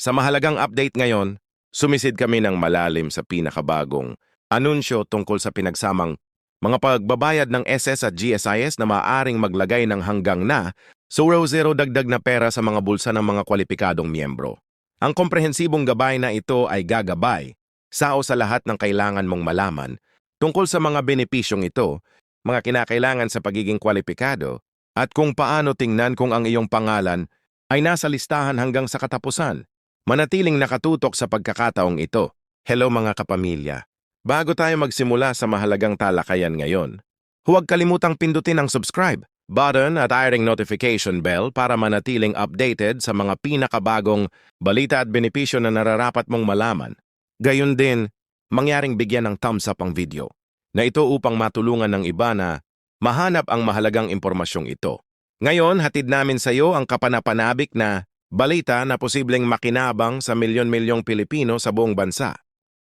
Sa mahalagang update ngayon, sumisid kami ng malalim sa pinakabagong anunsyo tungkol sa pinagsamang mga pagbabayad ng SS at GSIS na maaaring maglagay ng hanggang na 0 dagdag na pera sa mga bulsa ng mga kwalipikadong miyembro. Ang komprehensibong gabay na ito ay gagabay sa lahat ng kailangan mong malaman tungkol sa mga benepisyong ito, mga kinakailangan sa pagiging kwalipikado, at kung paano tingnan kung ang iyong pangalan ay nasa listahan hanggang sa katapusan. Manatiling nakatutok sa pagkakataong ito. Hello mga kapamilya. Bago tayo magsimula sa mahalagang talakayan ngayon, huwag kalimutang pindutin ang subscribe button at i-ring notification bell para manatiling updated sa mga pinakabagong balita at benepisyo na nararapat mong malaman. Gayon din, mangyaring bigyan ng thumbs up ang video na ito upang matulungan ng iba na mahanap ang mahalagang impormasyong ito. Ngayon, hatid namin sa iyo ang kapanapanabik na balita na posibleng makinabang sa milyon-milyong Pilipino sa buong bansa.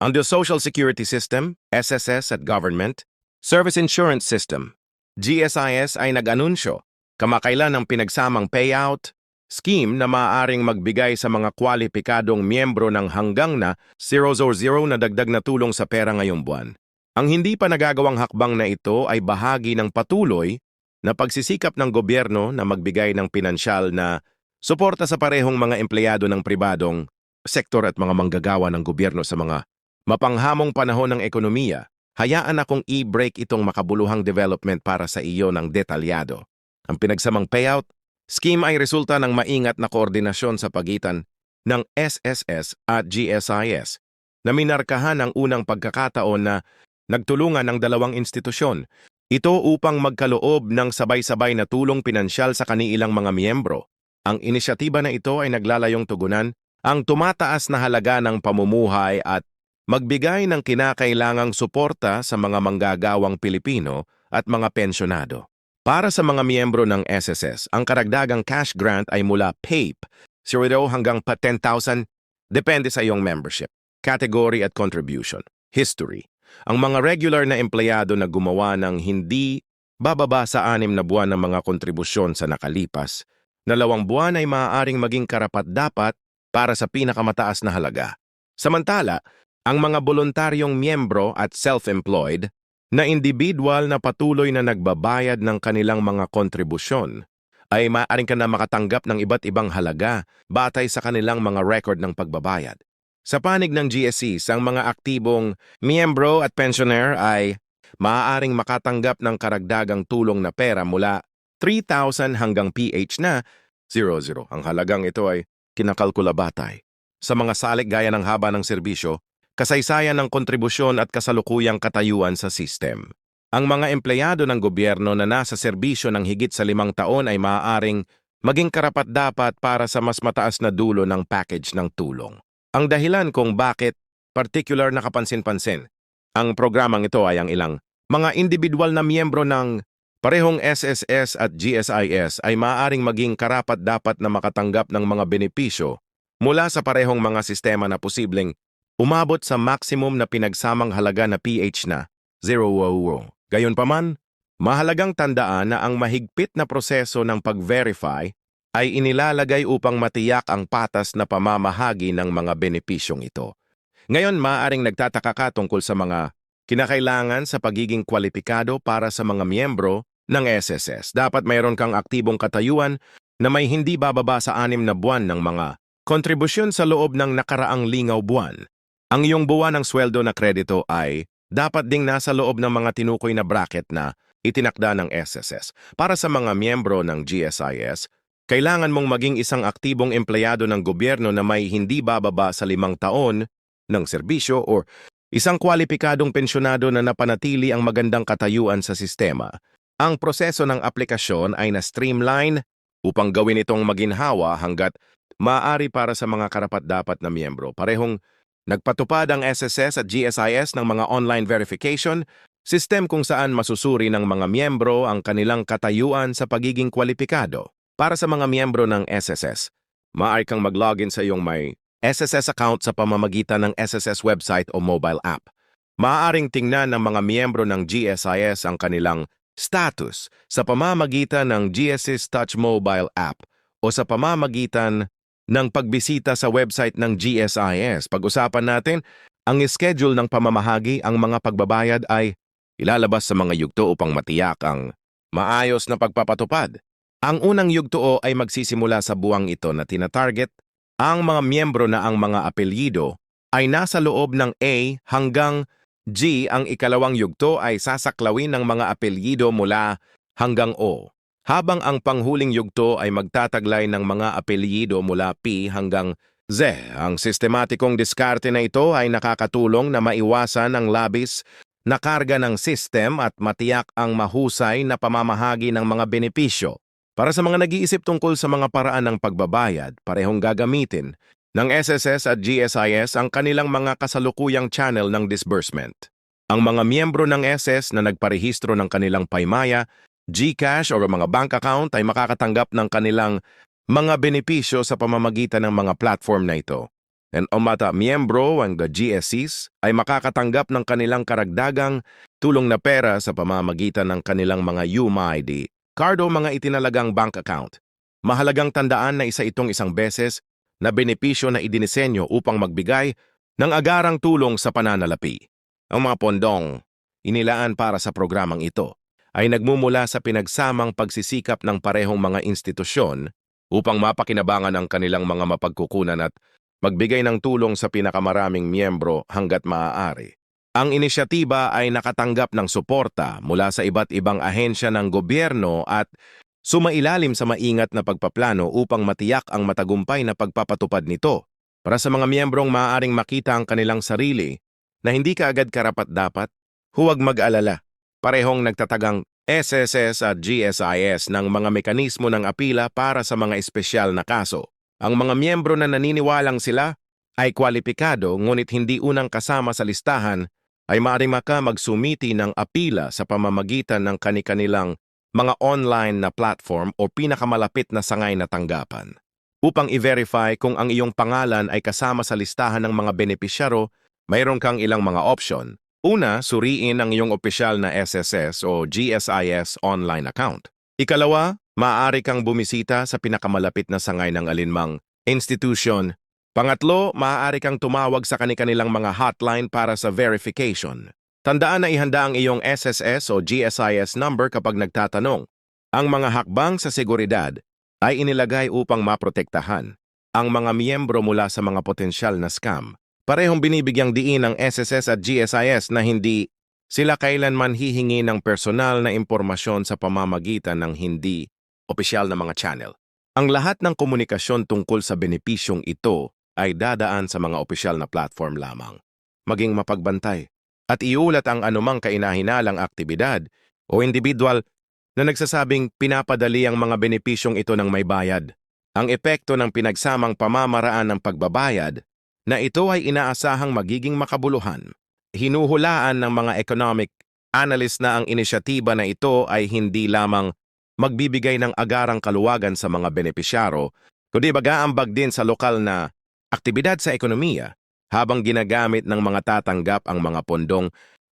Ang The Social Security System, SSS at Government Service Insurance System, GSIS ay nag-anunsyo kamakailan ng pinagsamang payout scheme na maaaring magbigay sa mga kwalipikadong miyembro ng hanggang na 0 na dagdag na tulong sa pera ngayong buwan. Ang hindi pa nagagawang hakbang na ito ay bahagi ng patuloy na pagsisikap ng gobyerno na magbigay ng pinansyal na suporta sa parehong mga empleyado ng pribadong sektor at mga manggagawa ng gobyerno sa mga mapanghamong panahon ng ekonomiya. Hayaan akong i-break itong makabuluhang development para sa iyo ng detalyado. Ang pinagsamang payout scheme ay resulta ng maingat na koordinasyon sa pagitan ng SSS at GSIS na minarkahan ang unang pagkakataon na nagtulungan ng dalawang institusyon. Ito upang magkaloob ng sabay-sabay na tulong pinansyal sa kanilang mga miyembro. Ang inisyatiba na ito ay naglalayong tugunan ang tumataas na halaga ng pamumuhay at magbigay ng kinakailangang suporta sa mga manggagawang Pilipino at mga pensyonado. Para sa mga miyembro ng SSS, ang karagdagang cash grant ay mula PAPE, 0 hanggang 10,000, depende sa iyong membership, category at contribution. History. Ang mga regular na empleyado na gumawa ng hindi bababa sa 6 na buwan ng mga kontribusyon sa nakalipas, 2 buwan ay maaaring maging karapat-dapat para sa pinakamataas na halaga. Samantala, ang mga voluntaryong miyembro at self-employed na individual na patuloy na nagbabayad ng kanilang mga kontribusyon ay maaaring ka na makatanggap ng iba't ibang halaga batay sa kanilang mga record ng pagbabayad. Sa panig ng GSEs, ang mga aktibong miyembro at pensioner ay maaaring makatanggap ng karagdagang tulong na pera mula 3,000 hanggang PH na 00. Ang halagang ito ay kinakalkula batay sa mga salik gaya ng haba ng serbisyo, kasaysayan ng kontribusyon at kasalukuyang katayuan sa sistem. Ang mga empleyado ng gobyerno na nasa serbisyo ng higit sa 5 taon ay maaaring maging karapat-dapat para sa mas mataas na dulo ng package ng tulong. Ang dahilan kung bakit particular na kapansin-pansin ang programang ito ay ang ilang mga individual na miyembro ng parehong SSS at GSIS ay maaaring maging karapat-dapat na makatanggap ng mga benepisyo mula sa parehong mga sistema na posibleng umabot sa maximum na pinagsamang halaga na PH na 0. Gayunpaman, mahalagang tandaan na ang mahigpit na proseso ng pag-verify ay inilalagay upang matiyak ang patas na pamamahagi ng mga benepisyong ito. Ngayon, maaaring nagtataka ka tungkol sa mga kinakailangan sa pagiging kwalipikado para sa mga miyembro ng SSS. Dapat mayroon kang aktibong katayuan na may hindi bababa sa 6 na buwan ng mga kontribusyon sa loob ng nakaraang lingaw buwan. Ang iyong buwan ng sweldo na kredito ay dapat ding nasa loob ng mga tinukoy na bracket na itinakda ng SSS. Para sa mga miyembro ng GSIS, kailangan mong maging isang aktibong empleyado ng gobyerno na may hindi bababa sa 5 taon ng serbisyo o isang kwalipikadong pensyonado na napanatili ang magandang katayuan sa sistema. Ang proseso ng aplikasyon ay na-streamline upang gawin itong maginhawa hanggat maaari para sa mga karapat-dapat na miyembro. Parehong nagpatupad ang SSS at GSIS ng mga online verification system kung saan masusuri ng mga miyembro ang kanilang katayuan sa pagiging kwalipikado. Para sa mga miyembro ng SSS, maaari kang mag-login sa iyong may SSS account sa pamamagitan ng SSS website o mobile app. Maaaring tingnan ng mga miyembro ng GSIS ang kanilang status sa pamamagitan ng GSIS Touch Mobile app o sa pamamagitan ng pagbisita sa website ng GSIS. Pag-usapan natin, ang schedule ng pamamahagi, ang mga pagbabayad ay ilalabas sa mga yugto upang matiyak ang maayos na pagpapatupad. Ang unang yugto ay magsisimula sa buwang ito na tinatarget. Ang mga miyembro na ang mga apelyido ay nasa loob ng A hanggang G. Ang ikalawang yugto ay sasaklawin ng mga apelyido mula hanggang O. Habang ang panghuling yugto ay magtataglay ng mga apelyido mula P hanggang Z. Ang sistematikong diskarte na ito ay nakakatulong na maiwasan ang labis na karga ng sistem at matiyak ang mahusay na pamamahagi ng mga benepisyo. Para sa mga nag-iisip tungkol sa mga paraan ng pagbabayad, parehong gagamitin ng SSS at GSIS ang kanilang mga kasalukuyang channel ng disbursement. Ang mga miyembro ng SS na nagparehistro ng kanilang paymaya, GCash o mga bank account ay makakatanggap ng kanilang mga benepisyo sa pamamagitan ng mga platform na ito. And ang mga miyembro ang GSCs ay makakatanggap ng kanilang karagdagang tulong na pera sa pamamagitan ng kanilang mga UMID card o mga itinalagang bank account. Mahalagang tandaan na isa itong isang beses na benepisyo na idinisenyo upang magbigay ng agarang tulong sa pananalapi. Ang mga pondong inilaan para sa programang ito ay nagmumula sa pinagsamang pagsisikap ng parehong mga institusyon upang mapakinabangan ang kanilang mga mapagkukunan at magbigay ng tulong sa pinakamaraming miyembro hanggat maaari. Ang inisyatiba ay nakatanggap ng suporta mula sa iba't ibang ahensya ng gobyerno at sumailalim sa maingat na pagpaplano upang matiyak ang matagumpay na pagpapatupad nito. Para sa mga miyembrong maaaring makita ang kanilang sarili na hindi kaagad karapat-dapat, huwag mag-alala. Parehong nagtatagang SSS at GSIS ng mga mekanismo ng apila para sa mga espesyal na kaso. Ang mga miyembro na naniniwalang sila ay kwalipikado ngunit hindi unang kasama sa listahan ay maaaring magsumiti ng apila sa pamamagitan ng kani-kanilang mga online na platform o pinakamalapit na sangay na tanggapan. Upang i-verify kung ang iyong pangalan ay kasama sa listahan ng mga benepisyaro, mayroon kang ilang mga option. Una, suriin ang iyong opisyal na SSS o GSIS online account. Ikalawa, maaari kang bumisita sa pinakamalapit na sangay ng alinmang institution. Pangatlo, maaari kang tumawag sa kani-kanilang mga hotline para sa verification. Tandaan na ihanda ang iyong SSS o GSIS number kapag nagtatanong. Ang mga hakbang sa seguridad ay inilagay upang maprotektahan ang mga miyembro mula sa mga potensyal na scam. Parehong binibigyang diin ng SSS at GSIS na hindi sila kailanman hihingi ng personal na impormasyon sa pamamagitan ng hindi opisyal na mga channel. Ang lahat ng komunikasyon tungkol sa benepisyong ito ay dadaan sa mga opisyal na platform lamang. Maging mapagbantay at iulat ang anumang kainahinalang aktibidad o individual na nagsasabing pinapadali ang mga benepisyong ito ng may bayad. Ang epekto ng pinagsamang pamamaraan ng pagbabayad na ito ay inaasahang magiging makabuluhan. Hinuhulaan ng mga economic analyst na ang inisyatiba na ito ay hindi lamang magbibigay ng agarang kaluwagan sa mga benepisyaro, kundi mag-aambag din sa lokal na aktibidad sa ekonomiya habang ginagamit ng mga tatanggap ang mga pondong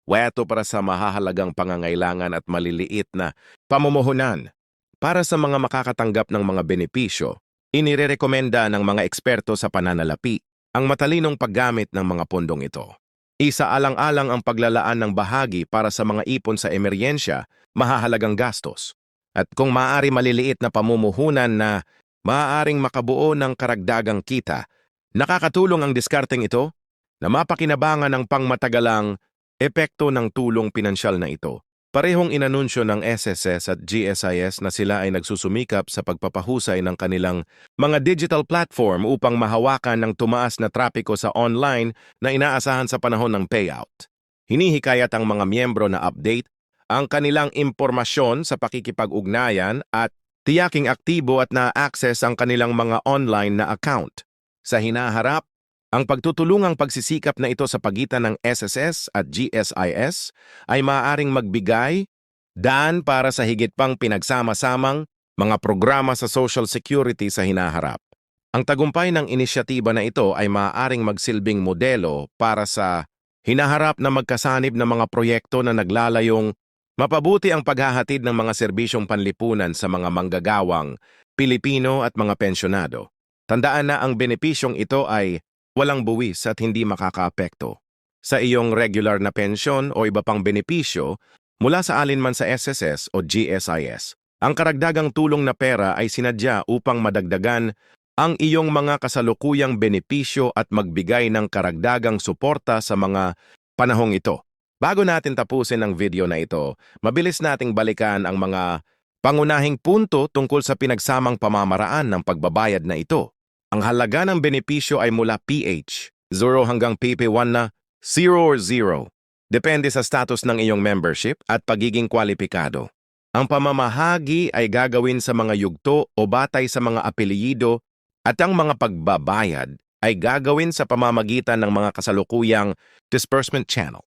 weto para sa mahahalagang pangangailangan at maliliit na pamumuhunan. Para sa mga makakatanggap ng mga benepisyo, inirerekomenda ng mga eksperto sa pananalapi ang matalinong paggamit ng mga pondong ito. Isaalang-alang ang paglalaan ng bahagi para sa mga ipon sa emeryensya, mahahalagang gastos. At kung maaari maliliit na pamumuhunan na maaaring makabuo ng karagdagang kita, nakakatulong ang diskarteng ito na mapakinabangan ng pangmatagalang epekto ng tulong pinansyal na ito. Parehong inanunsyo ng SSS at GSIS na sila ay nagsusumikap sa pagpapahusay ng kanilang mga digital platform upang mahawakan ng tumaas na trapiko sa online na inaasahan sa panahon ng payout. Hinihikayat ang mga miyembro na update ang kanilang impormasyon sa pakikipag-ugnayan at tiyaking aktibo at na-access ang kanilang mga online na account. Sa hinaharap, ang pagtutulungang pagsisikap na ito sa pagitan ng SSS at GSIS ay maaaring magbigay daan para sa higit pang pinagsama-samang mga programa sa Social Security sa hinaharap. Ang tagumpay ng inisyatiba na ito ay maaaring magsilbing modelo para sa hinaharap na magkasanib na mga proyekto na naglalayong mapabuti ang paghahatid ng mga serbisyong panlipunan sa mga manggagawang Pilipino at mga pensyonado. Tandaan na ang benepisyong ito ay walang buwis at hindi makakaapekto sa iyong regular na pensyon o iba pang benepisyo mula sa alinman sa SSS o GSIS. Ang karagdagang tulong na pera ay sinadya upang madagdagan ang iyong mga kasalukuyang benepisyo at magbigay ng karagdagang suporta sa mga panahong ito. Bago natin tapusin ang video na ito, mabilis nating balikan ang mga pangunahing punto tungkol sa pinagsamang pamamaraan ng pagbabayad na ito. Ang halaga ng benepisyo ay mula PH, 0 hanggang PP1 na 0 or 0. Depende sa status ng iyong membership at pagiging kwalipikado. Ang pamamahagi ay gagawin sa mga yugto o batay sa mga apelyido at ang mga pagbabayad ay gagawin sa pamamagitan ng mga kasalukuyang disbursement channel.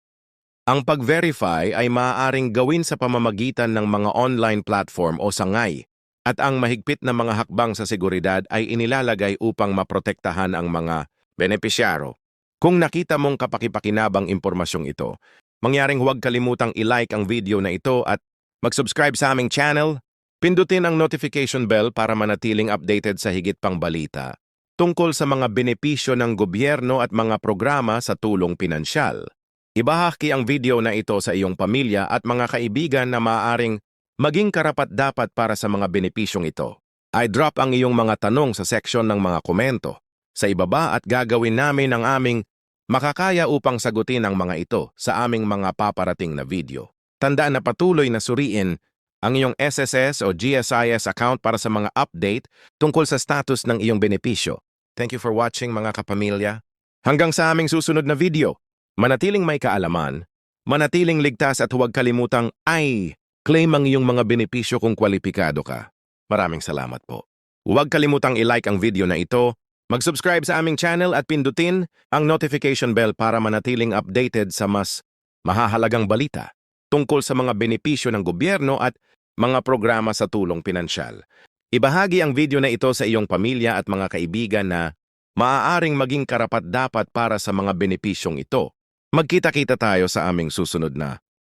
Ang pag-verify ay maaaring gawin sa pamamagitan ng mga online platform o sangay at ang mahigpit na mga hakbang sa seguridad ay inilalagay upang maprotektahan ang mga benepisyaro. Kung nakita mong kapakipakinabang impormasyong ito, mangyaring huwag kalimutang i-like ang video na ito at mag-subscribe sa aming channel. Pindutin ang notification bell para manatiling updated sa higit pang balita tungkol sa mga benepisyo ng gobyerno at mga programa sa tulong pinansyal. Ibahagi ang video na ito sa iyong pamilya at mga kaibigan na maaaring maging karapat-dapat para sa mga benepisyong ito. I-drop ang iyong mga tanong sa section ng mga komento sa ibaba at gagawin namin ang aming makakaya upang sagutin ang mga ito sa aming mga paparating na video. Tandaan na patuloy na suriin ang iyong SSS o GSIS account para sa mga update tungkol sa status ng iyong benepisyo. Thank you for watching mga kapamilya. Hanggang sa aming susunod na video, manatiling may kaalaman, manatiling ligtas at huwag kalimutang claim ang iyong mga benepisyo kung kwalipikado ka. Maraming salamat po. Huwag kalimutang i-like ang video na ito, mag-subscribe sa aming channel at pindutin ang notification bell para manatiling updated sa mas mahahalagang balita tungkol sa mga benepisyo ng gobyerno at mga programa sa tulong pinansyal. Ibahagi ang video na ito sa iyong pamilya at mga kaibigan na maaaring maging karapat-dapat para sa mga benepisyong ito. Magkita-kita tayo sa aming susunod na